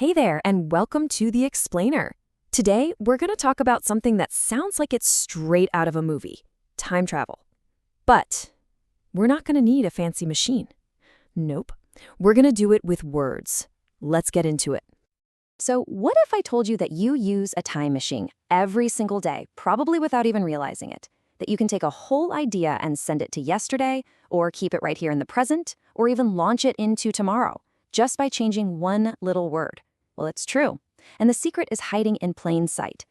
Hey there, and welcome to The Explainer. Today, we're going to talk about something that sounds like it's straight out of a movie, time travel. But we're not going to need a fancy machine. Nope. We're going to do it with words. Let's get into it. So what if I told you that you use a time machine every single day, probably without even realizing it? That you can take a whole idea and send it to yesterday, or keep it right here in the present, or even launch it into tomorrow, just by changing one little word. Well, it's true. And the secret is hiding in plain sight.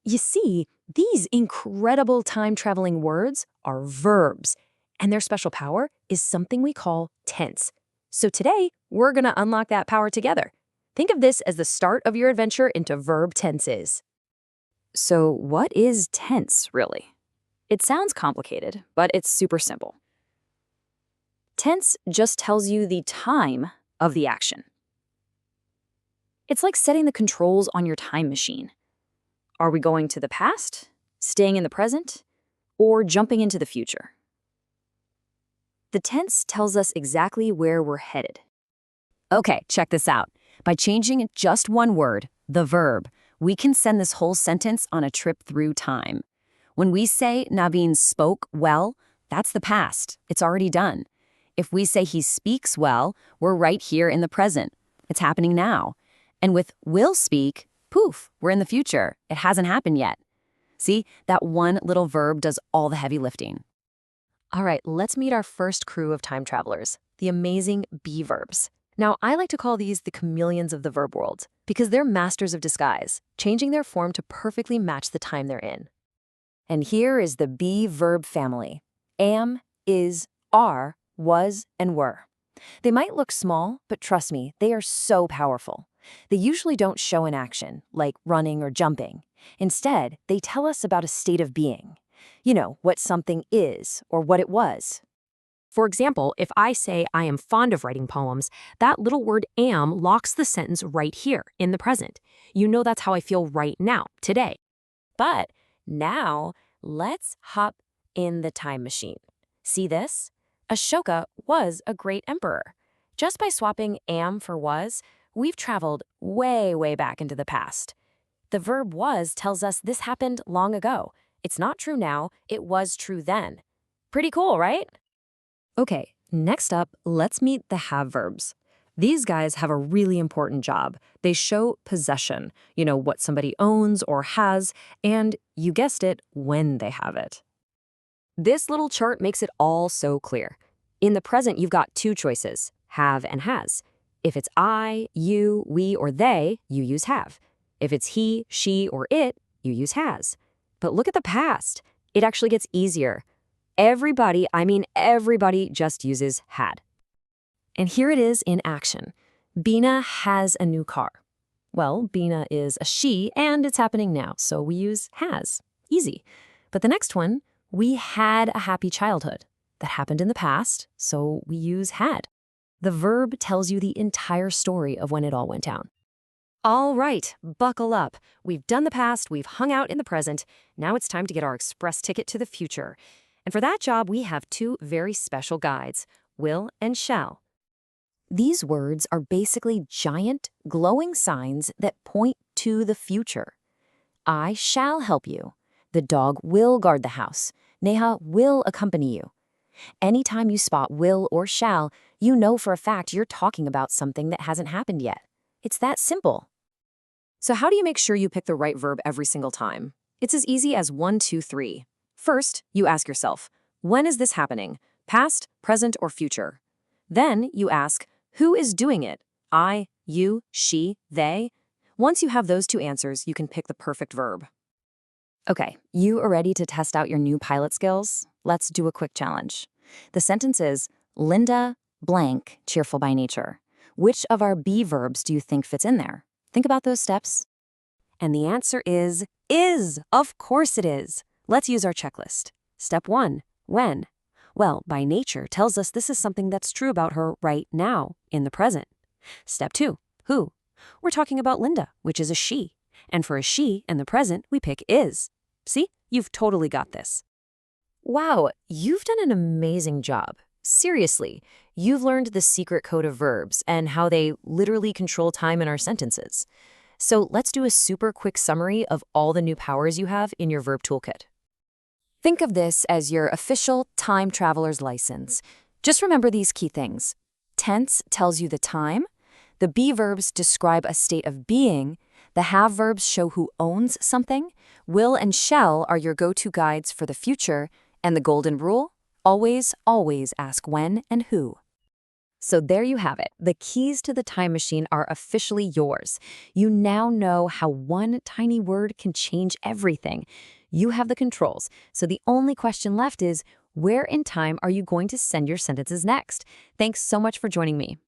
You see, these incredible time-traveling words are verbs, and their special power is something we call tense. So today, we're going to unlock that power together. Think of this as the start of your adventure into verb tenses. So what is tense, really? It sounds complicated, but it's super simple. Tense just tells you the time of the action. It's like setting the controls on your time machine. Are we going to the past, staying in the present, or jumping into the future? The tense tells us exactly where we're headed. Okay, check this out. By changing just one word, the verb, we can send this whole sentence on a trip through time. When we say Naveen spoke well, that's the past. It's already done. If we say he speaks well, we're right here in the present. It's happening now. And with will speak, poof, we're in the future. It hasn't happened yet. See, that one little verb does all the heavy lifting. All right, let's meet our first crew of time travelers, the amazing be verbs. Now, I like to call these the chameleons of the verb world because they're masters of disguise, changing their form to perfectly match the time they're in. And here is the be verb family: am, is, are, was, and were. They might look small, but trust me, they are so powerful. They usually don't show in action, like running or jumping. Instead, they tell us about a state of being. You know, what something is or what it was. For example, if I say I am fond of writing poems, that little word am locks the sentence right here in the present. You know that's how I feel right now, today. But now, let's hop in the time machine. See this? Ashoka was a great emperor. Just by swapping am for was, we've traveled way, way back into the past. The verb was tells us this happened long ago. It's not true now, it was true then. Pretty cool, right? Okay, next up, let's meet the have verbs. These guys have a really important job. They show possession, what somebody owns or has, and you guessed it, when they have it. This little chart makes it all so clear. In the present, you've got two choices, have and has. If it's I, you, we, or they, you use have. If it's he, she, or it, you use has. But look at the past. It actually gets easier. Everybody just uses had. And here it is in action. Bina has a new car. Well, Bina is a she, and it's happening now, so we use has. Easy. But the next one, we had a happy childhood. That happened in the past, so we use had. The verb tells you the entire story of when it all went down. All right, buckle up. We've done the past, we've hung out in the present. Now it's time to get our express ticket to the future. And for that job, we have two very special guides, will and shall. These words are basically giant, glowing signs that point to the future. I shall help you. The dog will guard the house. Neha will accompany you. Anytime you spot will or shall, you know for a fact you're talking about something that hasn't happened yet. It's that simple. So how do you make sure you pick the right verb every single time? It's as easy as 1, 2, 3. First, you ask yourself, when is this happening? Past, present, or future? Then you ask, who is doing it? I, you, she, they? Once you have those two answers, you can pick the perfect verb. Okay, you are ready to test out your new pilot skills? Let's do a quick challenge. The sentence is, Linda blank, cheerful by nature. Which of our be verbs do you think fits in there? Think about those steps. And the answer is. Of course it is. Let's use our checklist. Step 1, when? Well, by nature tells us this is something that's true about her right now, in the present. Step 2, who? We're talking about Linda, which is a she. And for a she in the present, we pick is. See? You've totally got this. Wow, you've done an amazing job. Seriously, you've learned the secret code of verbs and how they literally control time in our sentences. So let's do a super quick summary of all the new powers you have in your verb toolkit. Think of this as your official time traveler's license. Just remember these key things. Tense tells you the time. The be verbs describe a state of being. The have verbs show who owns something. Will and shall are your go-to guides for the future. And the golden rule? Always, always ask when and who. So there you have it. The keys to the time machine are officially yours. You now know how one tiny word can change everything. You have the controls. So the only question left is, where in time are you going to send your sentences next? Thanks so much for joining me.